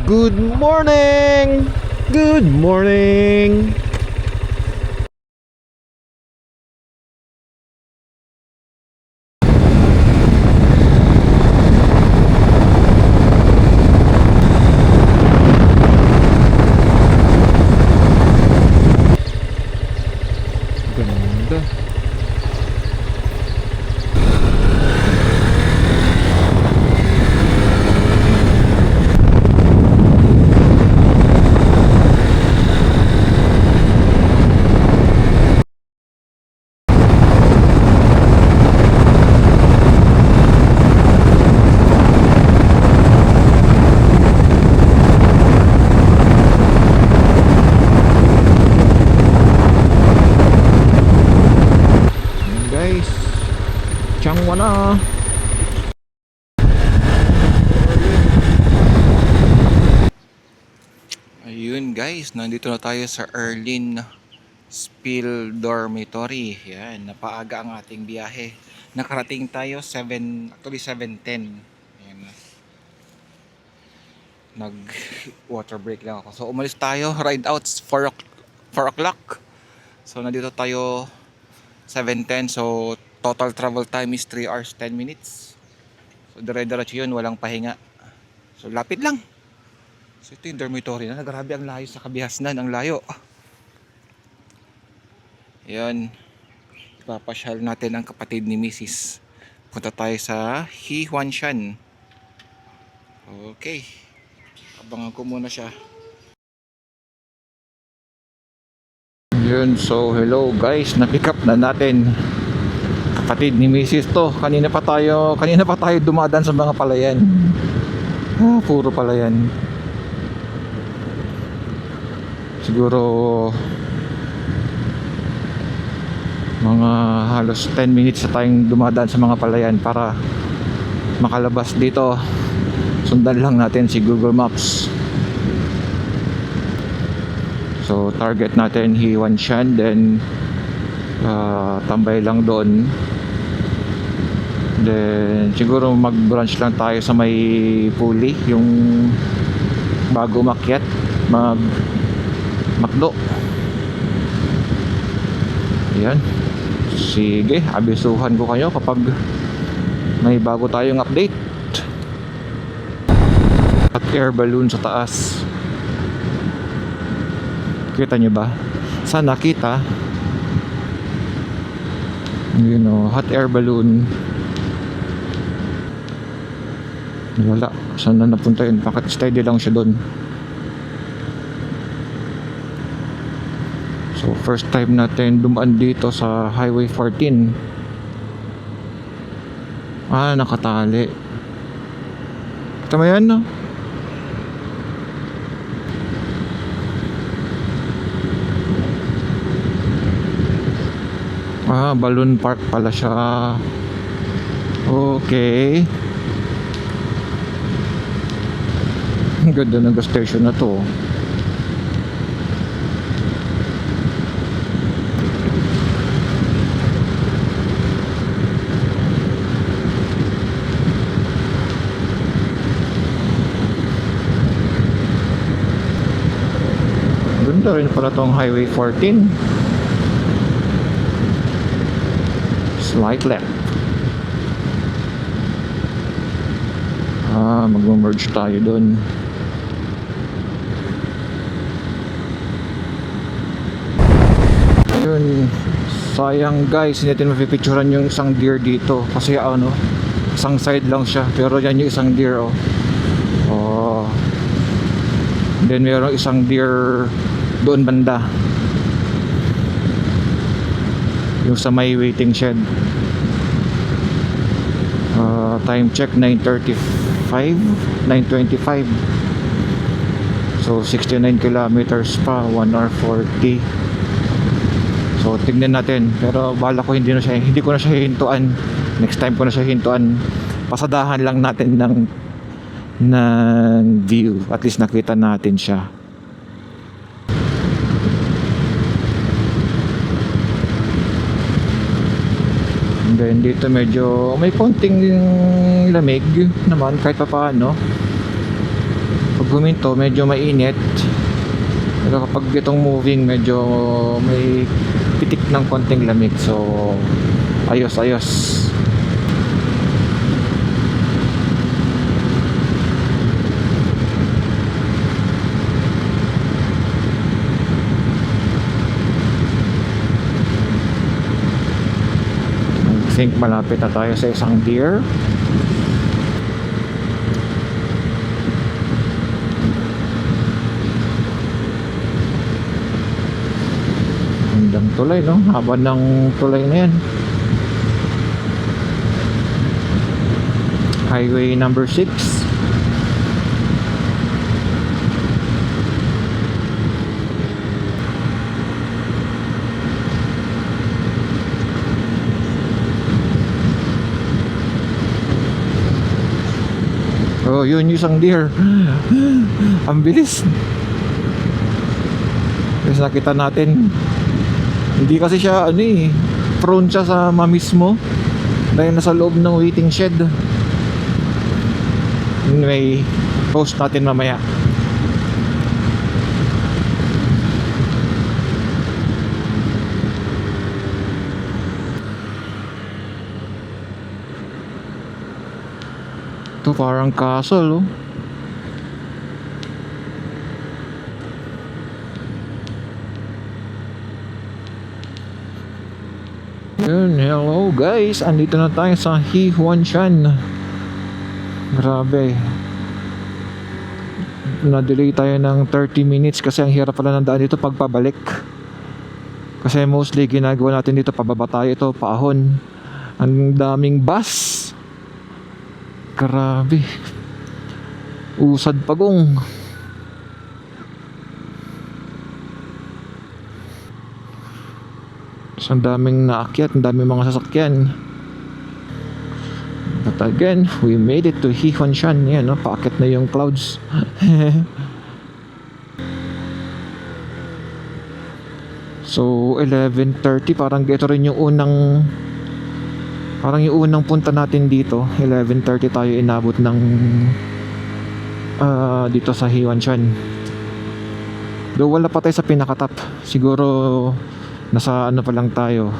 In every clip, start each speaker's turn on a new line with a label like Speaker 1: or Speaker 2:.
Speaker 1: Good morning! Good morning! Ganda. Guys, Changwa na. Ayun guys, nandito na tayo sa Erlin Spill Dormitory. Yan, napaaga ang ating biyahe. Nakarating tayo 7:10. Ayan na. Nag water break lang ako. So umalis tayo, ride out 4 o'clock. So nandito tayo 7:10. So total travel time is 3 hours 10 minutes. So dire-diretso yun, walang pahinga. So lapit lang. So ito yung dormitory na. Grabe ang layo sa Kabihasnan, ang layo. Ayan, ipapasyal natin ang kapatid ni Mrs. Punta tayo sa Hiwanshan. Okay, abangan ko muna siya. Yun, so hello guys, na-pick up na natin kapatid ni Mrs. to. Kanina pa tayo dumadaan sa mga palayan. Puro palayan. Siguro mga halos 10 minutes na tayong dumadaan sa mga palayan para makalabas dito. Sundan lang natin si Google Maps. So target natin Hiwanshan, then tambay lang doon. Then siguro mag-brunch lang tayo sa may Puli, yung bago umakyat, McDo. Ayan. Sige, abisuhan ko kayo kapag may bago tayong update. At air balloon sa taas. Kita nyo ba? Sana kita. You know, hot air balloon. Wala. Saan na napunta yun? Bakit steady lang siya doon? So first time natin dumaan dito sa Highway 14. Nakatali. Ito mo yan, no? Balloon park pala siya. Okay. Ang ganda ng gas station na to. Ganda rin pala tong Highway 14. Slight left. Mag-merge tayo dun. Yun, sayang guys, hindi natin mapipicturan yung isang deer dito kasi isang side lang siya, pero yan yung isang deer. Then mayroong isang deer doon banda, yung sa may waiting shed. Time check 9:25. So 69 kilometers pa, 1 hour 40. So tignan natin, pero bala ko hindi ko na siya hintuan. Next time ko na siya hintuan. Pasadahan lang natin ng view, at least nakita natin siya. And then dito medyo may konting lamig naman kahit pa paano. Pag huminto, medyo mainit. Pero kapag itong moving, medyo may pitik ng konting lamig. So, ayos, ayos. I think malapit na tayo sa isang deer. Hanggang tulay, no? Haba ng tulay na yan. Highway number 6. Oh, yun yung isang deer. Ang bilis. Kasi nakita natin, hindi kasi siya prone siya sa mamismo dahil nasa loob ng waiting shed. Anyway, post natin mamaya. Ito parang castle, oh. Yun, hello guys, andito na tayo sa Hehuanshan. Grabe, na-delay tayo ng 30 minutes kasi ang hirap pala ng daan dito pagpabalik. Kasi mostly ginagawa natin dito pababa tayo, ito paahon. Ang daming bus. Grabe, usad pagong. So, ang daming naakyat, ang daming mga sasakyan. But again, we made it to Hehuanshan. Yan, no? Paakyat na yung clouds. So 11:30, parang ito rin yung unang, parang yung unang punta natin dito. 11:30 tayo inabot ng dito sa Hehuanshan. Though wala pa tayo sa pinakatap. Siguro nasa pa lang tayo,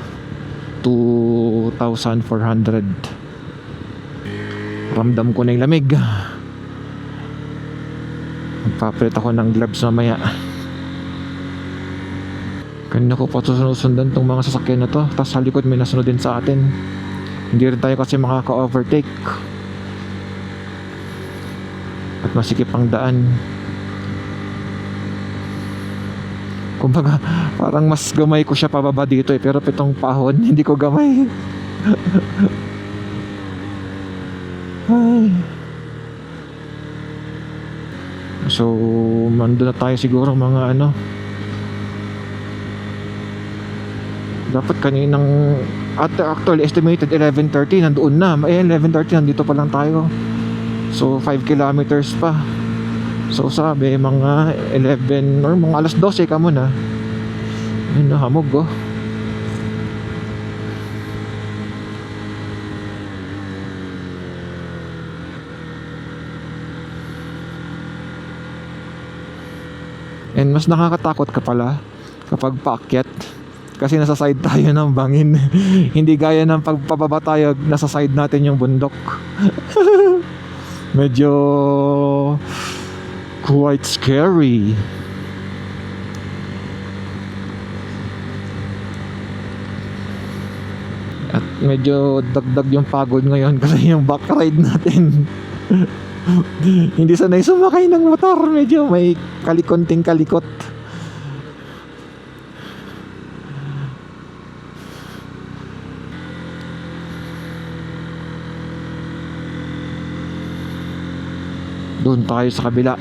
Speaker 1: 2,400. Ramdam ko na yung lamig. Magpapalit ako ng gloves mamaya. Kanina ko pa susundan tong mga sasakyan na to. Tapos sa likod may nasunod din sa atin. Hindi rin tayo kasi makaka-overtake. At masikip ang daan. Kumbaga, parang mas gamay ko siya pababa dito Pero pitong pahon, hindi ko gamay. Ay. So, mando na tayo siguro mga dapat kaninang actually estimated 11:30 nandoon na. 11:30 nandito pa lang tayo. So 5 kilometers pa. So sabi mga 11 or mga alas 12 ka muna. Ayun na, hamog oh. And mas nakakatakot ka pala kapag paakyat kasi nasa side tayo ng bangin. Hindi gaya ng pagpababa tayo, nasa side natin yung bundok. Medyo quite scary. At medyo dagdag yung pagod ngayon kasi yung back ride natin. Hindi sanay sumakay ng motor, medyo may konting kalikot. Doon tayo sa kabila.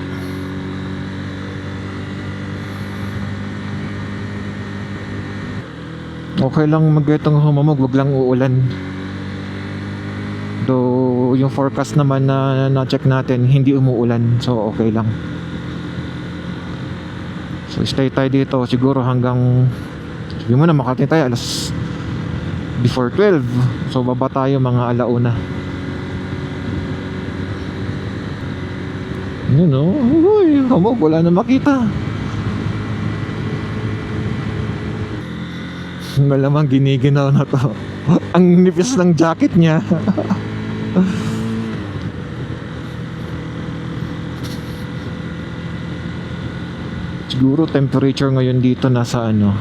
Speaker 1: Okay lang maggetong humamog, wag lang uulan. Though yung forecast naman na na-check natin, hindi umuulan. So okay lang. So stay tayo dito siguro hanggang, sabi mo na makarating tayo alas before 12. So baba tayo mga alauna.
Speaker 2: Yun o. Uy, hamog, wala na makita. Malamang giniginaw na to. Ang nipis ng jacket niya. Siguro temperature ngayon dito nasa ano,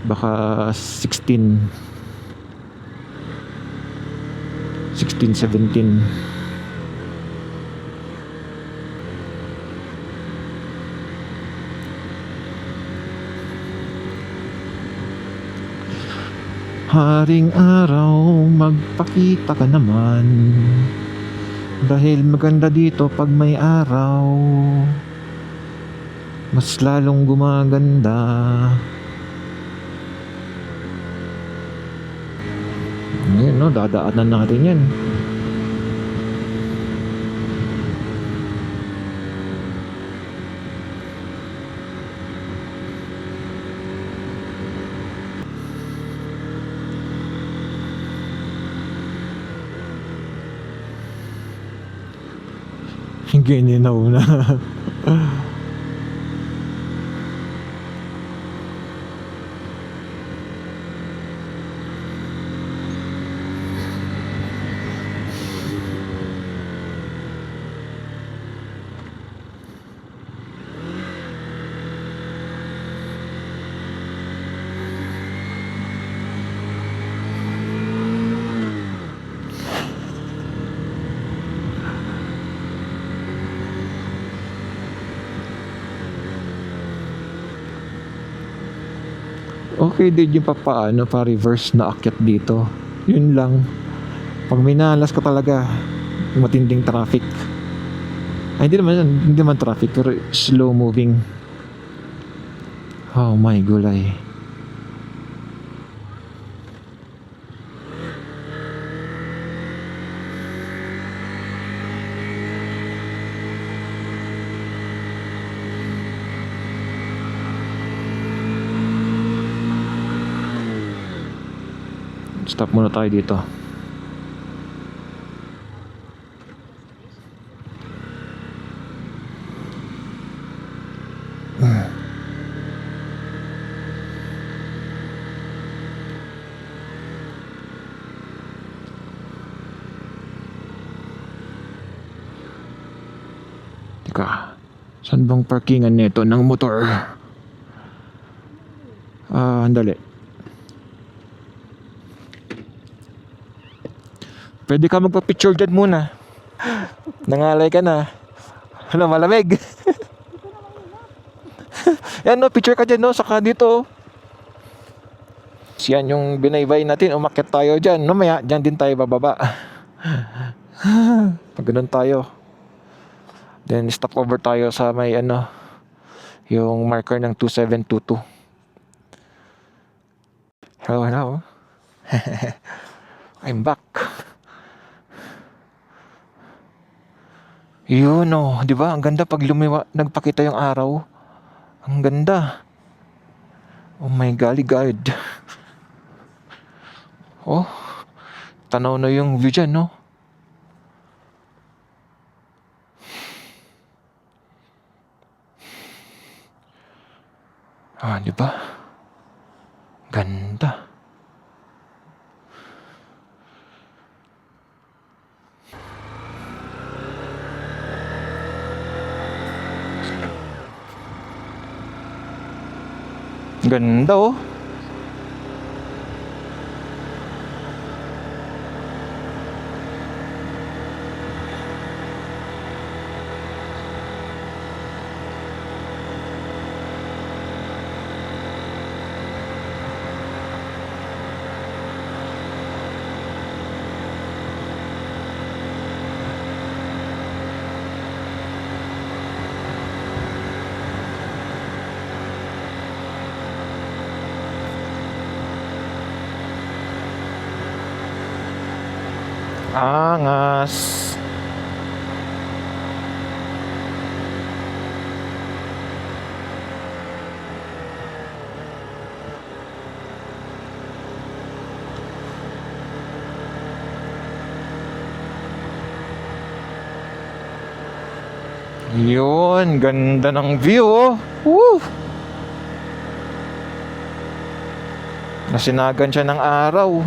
Speaker 2: baka 16, 17. Haring araw, magpakita ka naman. Dahil maganda dito pag may araw, mas lalong gumaganda. Ngayon no, dadaanan natin yan. Gininaw na. Okay din yung papaano pa reverse na akyat dito. Yun lang. Pag minalas ka talaga, matinding traffic. Ay, hindi naman traffic, pero slow moving. Oh my gulay. Stop muna tayo dito. Teka, saan bang parkingan nito ng motor? Andali. Pwede ka magpa-picture dyan muna. Nangalay ka na. Ano, malamig? Yan no, picture ka dyan no, saka dito. Yan yung binaybay natin, umakyat tayo dyan. Mamaya, dyan din tayo bababa. Pag ganun tayo. Then stop over tayo sa may ano, yung marker ng 2722. Hello, hello. I'm back. Yun oh, di ba? Ang ganda pag nagpakita yung araw. Ang ganda. Oh my golly God. Oh, tanaw na yung view dyan, no? Di ba? Ganda. Ganda oh. Angas. Yun, ganda ng view oh. Woo! Nasinagan siya ng araw.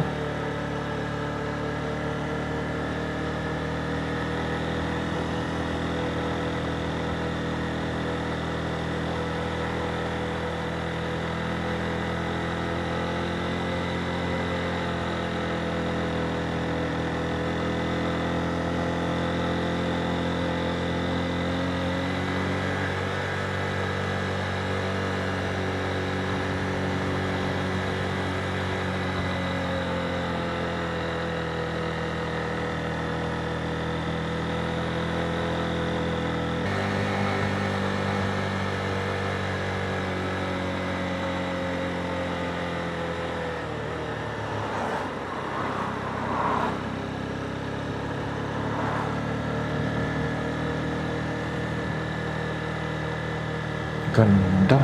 Speaker 2: Ganda.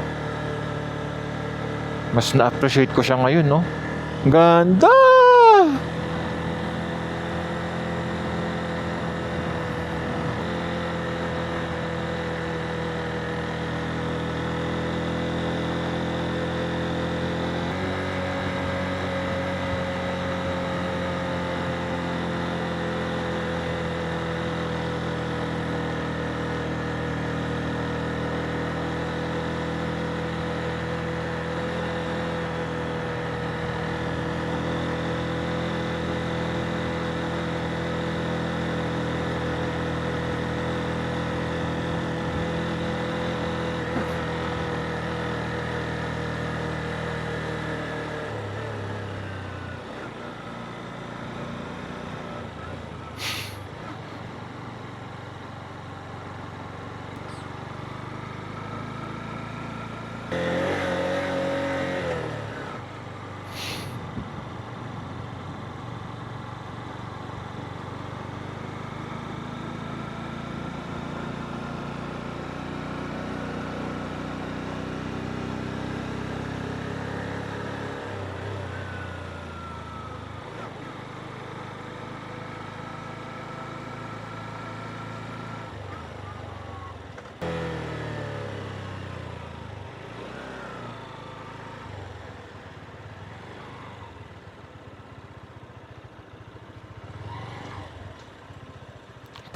Speaker 2: Mas na-appreciate ko siya ngayon, no? Ganda!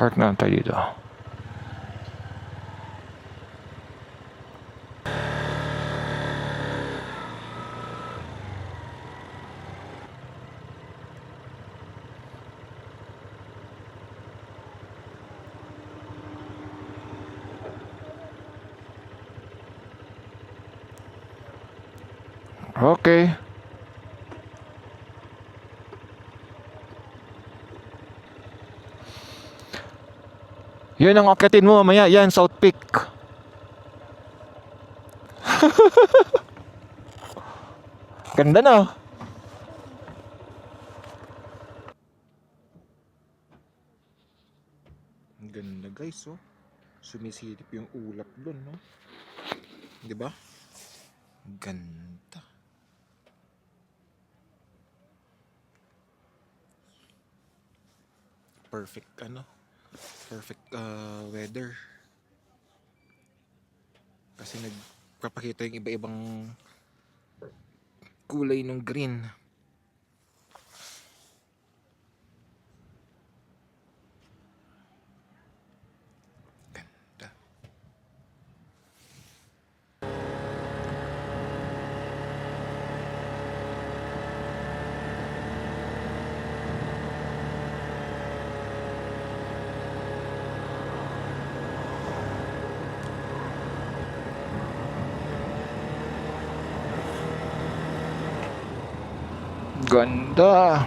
Speaker 2: Park na tayo dito. Okay. Yun ang akitin mo mamaya. Yan, South Peak. Ganda na. Ang ganda guys, oh. Sumisilip yung ulap dun, no? Diba? Ganda. Perfect, perfect weather. Kasi nagpapakita yung iba-ibang kulay ng green. Ganda. Ganda.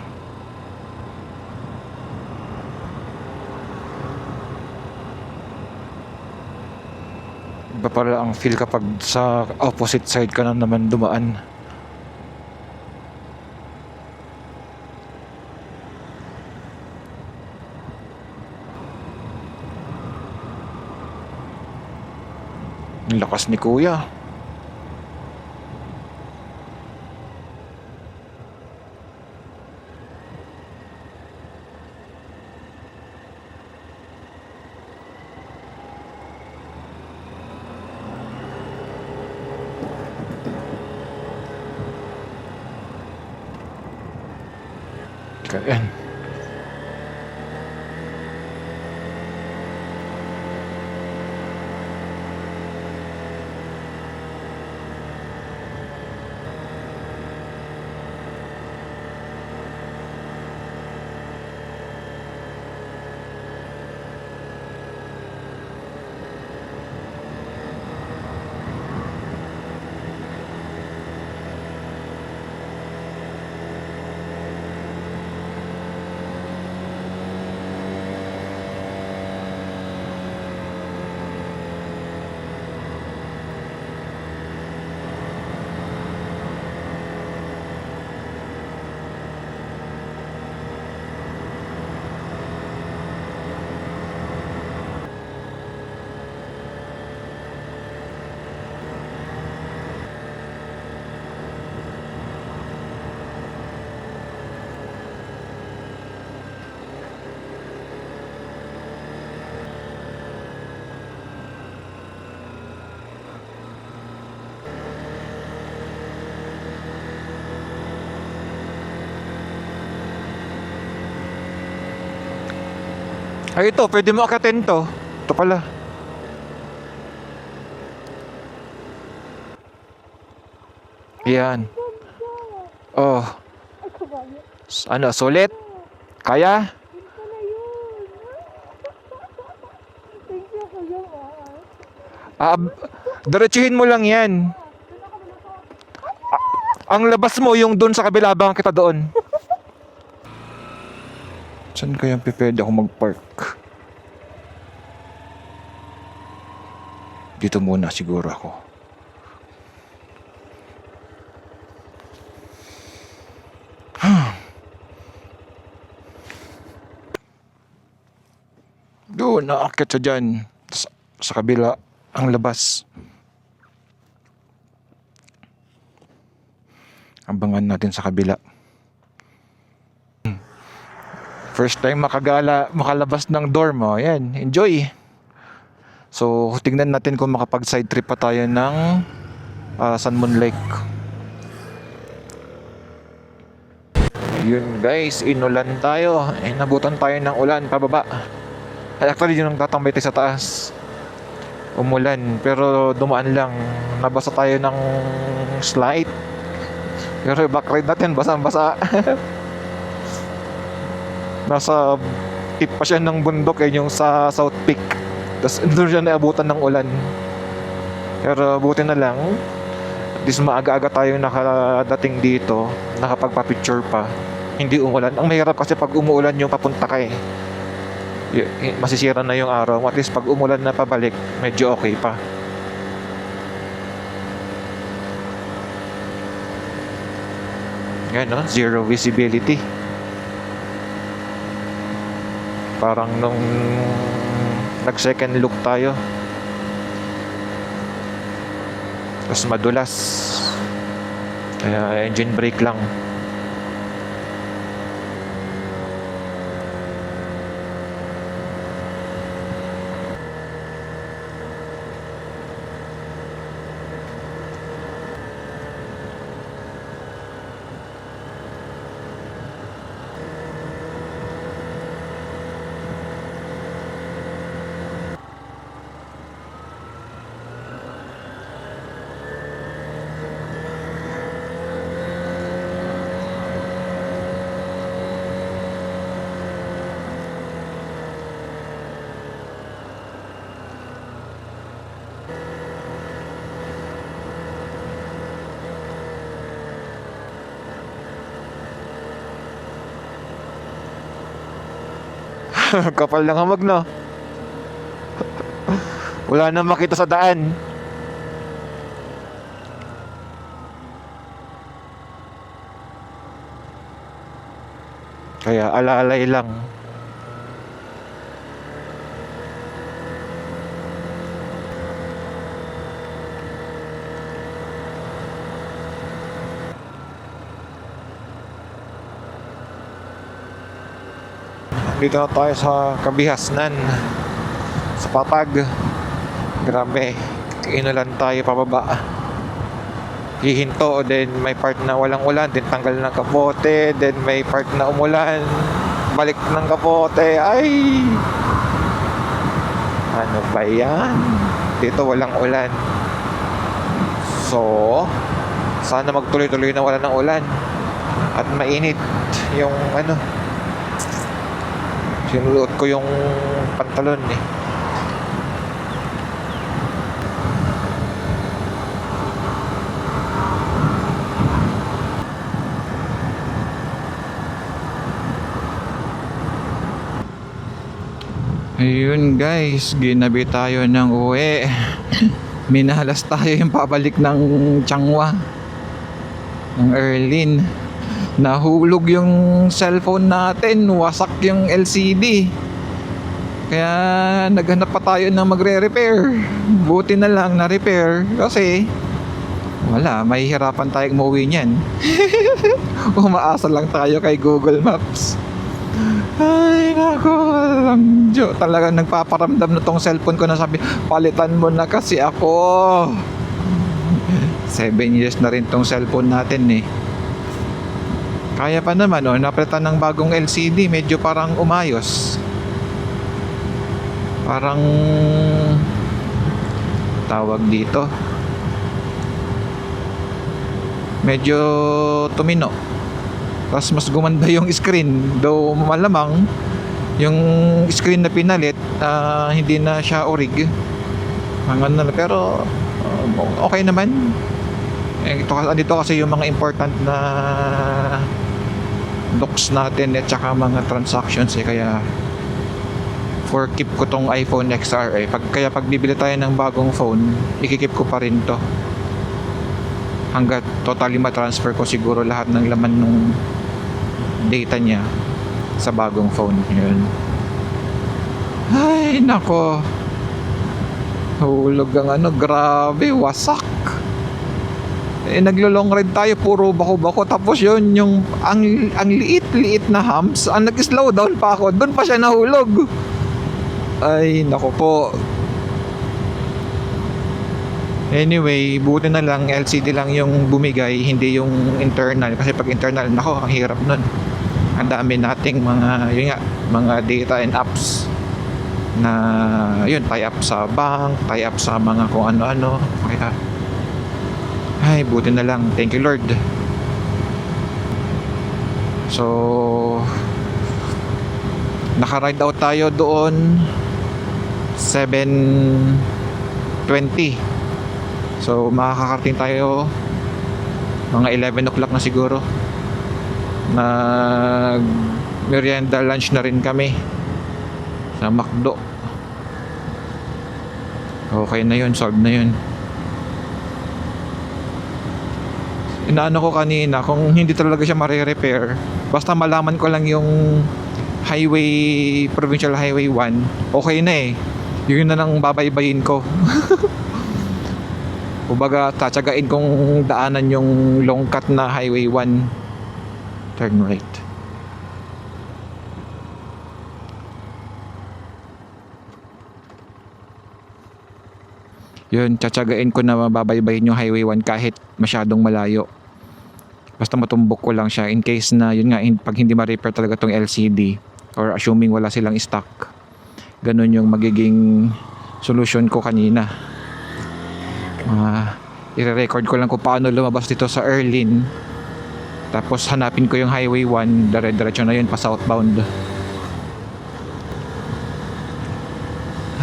Speaker 2: Iba pala ang feel kapag sa opposite side ka na naman dumaan. Ang lakas ni Kuya. Ayan. Ay, ito, pwede mo akatin to. Ito pala. Yan. Oh. Ano, sulit? Kaya?
Speaker 3: Thank you, Kuya Mar.
Speaker 2: Diretsuhin mo lang yan. Ang labas mo yung doon sa kabila, baka kita doon. Saan kaya pwede ako mag-park? Dito muna siguro ako. Doon, naakit siya dyan. Sa kabila, ang labas. Abangan natin sa kabila. First time makalabas ng dorm, oh. Yan, enjoy. So, tingnan natin kung makapag side trip pa tayo ng Sanmon Lake. Yun guys, inulan tayo. Nabutan tayo ng ulan pababa. Actually, yun ang tatambay tayo sa taas. Umulan, pero dumaan lang. Nabasa tayo ng slide. Pero backride natin, basang-basa. Nasa tip pa siya ng bundok, yung sa South Peak. Tapos doon siya naabutan ng ulan. Pero buti na lang, at least maaga-aga tayo nakadating dito, nakapagpa-picture pa. Hindi umulan. Ang mahirap kasi pag umuulan yung papunta ka masisira na yung araw. At least pag umulan na pabalik, medyo okay pa. Yan, no? Zero visibility. Parang nung nag second look tayo, tapos madulas, kaya engine brake lang. Kapal ng hamog, no? Wala na makita sa daan. Kaya alalay lang. Dito na tayo sa Kabihasnan, sa Patag. Grabe, inulan tayo pababa. hihinto, then may part na walang ulan, then tanggal ng kapote, then may part na umulan, balik ng kapote. Ay, ano ba yan? Dito walang ulan. So, sana magtuloy-tuloy na wala ng ulan at mainit yung ano. Sinuot ko yung pantalon eh.
Speaker 1: Ayun guys, ginabi tayo ng uwi. Minahalas tayo yung pabalik ng Changwa, ng Erlin. Nahulog yung cellphone natin, wasak yung LCD. Kaya naghanap pa tayo ng magre-repair. Buti na lang na-repair kasi wala, may hirapan tayong umuwi niyan. Umaasa lang tayo kay Google Maps. Ay nako, talagang nagpaparamdam na tong cellphone ko na sabi, palitan mo na kasi ako. 7 years na rin tong cellphone natin eh. Kaya pa naman napalitan ng bagong LCD, medyo parang umayos. Parang tawag dito, medyo tumino. Tapos mas gumanda yung screen. Though malamang yung screen na pinalit, hindi na siya orig. Pero okay naman. Dito kasi yung mga important na docs natin at saka mga transactions eh. Kaya for keep ko tong iPhone XR eh. Kaya pag bibili tayo ng bagong phone, ikikip ko pa rin to hanggat totally matransfer ko siguro lahat ng laman nung data niya sa bagong phone. Yun. Ay nako, hulog ang grabe, wasak. Naglo-long ride tayo, puro bako-bako. Tapos yun, yung ang liit-liit na humps, ang nag-slow down pa ako, doon pa siya nahulog. Ay nako po. Anyway, buti na lang LCD lang yung bumigay, hindi yung internal. Kasi pag internal, nako, ang hirap nun. Ang dami nating mga data and apps na yun, tie up sa bank, tie up sa mga kung ano-ano. Kaya ay, buti na lang. Thank you Lord. So naka-ride out tayo doon 7:20. So makakarating tayo mga 11 o'clock na siguro. Merienda lunch na rin kami sa McDo. Okay na yun, solved na yun. Inaano ko kanina, kung hindi talaga siya mare-repair, basta malaman ko lang yung Provincial Highway 1, okay na eh. Yun na lang babaybayin ko. Kumbaga, tatsagain kong daanan yung long cut na Highway 1. Turn right. Yun, tsatsagain ko na mababaybayin yung Highway 1 kahit masyadong malayo. Basta matumbok ko lang siya in case na yun nga, pag hindi ma-repair talaga tong LCD or assuming wala silang stock. Ganun yung magiging solution ko kanina. I-record ko lang kung paano lumabas dito sa Erlin. Tapos hanapin ko yung Highway 1, dire-diretso na yun pa southbound.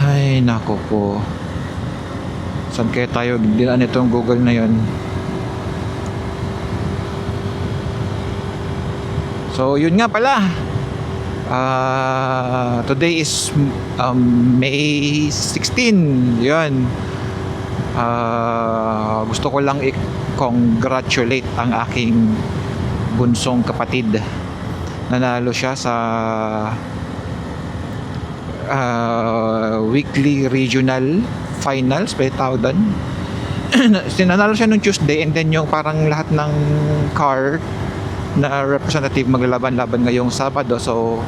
Speaker 1: Ay nako po, saan kaya tayo dinaan itong Google na yun? So yun nga pala, today is May 16. Yun, gusto ko lang i-congratulate ang aking bunsong kapatid. Nanalo siya sa weekly regional finals, by tawag doon. Sinanalo siya nung Tuesday, and then yung parang lahat ng car na representative maglalaban-laban ngayong Sabado. So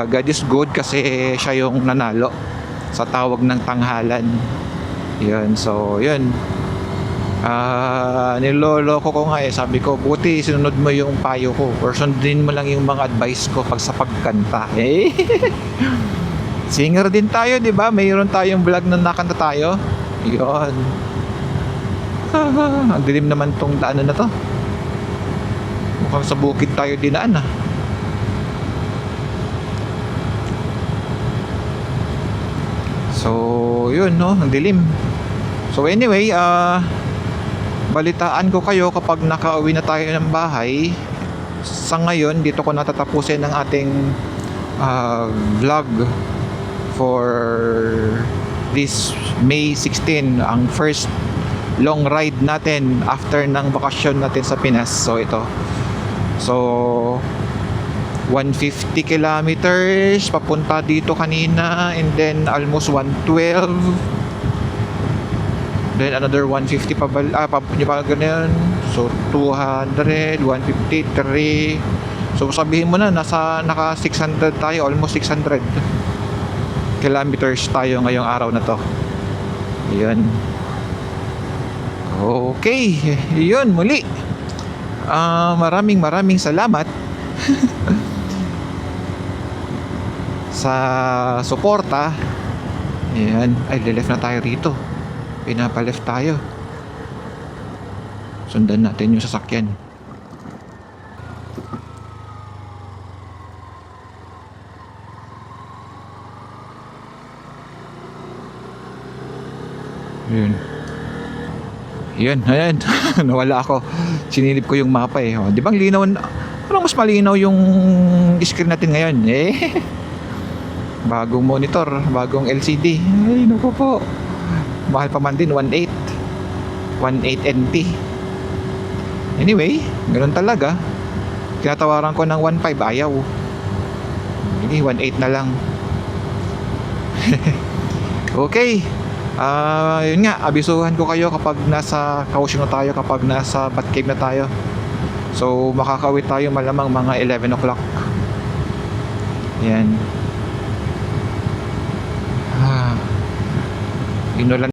Speaker 1: God is good kasi siya yung nanalo sa tawag ng tanghalan. Yun, so yun,
Speaker 2: Niloloko ko nga sabi ko buti sinunod mo yung payo ko or sundin mo lang yung mga advice ko pag sa pagkanta singer din tayo, di ba? Mayroon tayong vlog na nakanta tayo. Yun. Ang dilim naman tong daanan na to. Mukhang sa bukid tayo dinaan So yun, no, ang dilim. So anyway, balitaan ko kayo kapag nakauwi na tayo ng bahay. Sa ngayon, dito ko natatapusin ang ating vlog for this May 16, ang first long ride natin after ng bakasyon natin sa Pinas. So ito. So 150 kilometers papunta dito kanina, and then almost 112. Then another 150 pa ganun. So 200, 153. So sabihin mo na naka 600 tayo, almost 600 kilometers tayo ngayong araw na to. Ayun. Okay, yun muli. Maraming salamat sa suporta. Ayan, ay left na tayo rito. Pinapaleft tayo. Sundan natin yung sasakyan. Yun. Yun, ayan. Nawala ako. Sinilip ko yung mapa Oh, di bang linaw? Parang mas malinaw yung screen natin ngayon bagong monitor, bagong LCD. Ay, naku po. Mahal pa man din, 1.8 NT. Anyway, ganoon talaga. Tinatawaran ko ng 1.5, ayaw. Hindi, 1.8 na lang. Okay. Yun nga, abisuhan ko kayo kapag nasa Kaohsiung na tayo, kapag nasa Batcave na tayo. So makakauwi tayo malamang mga 11 o'clock. Yan. Inulan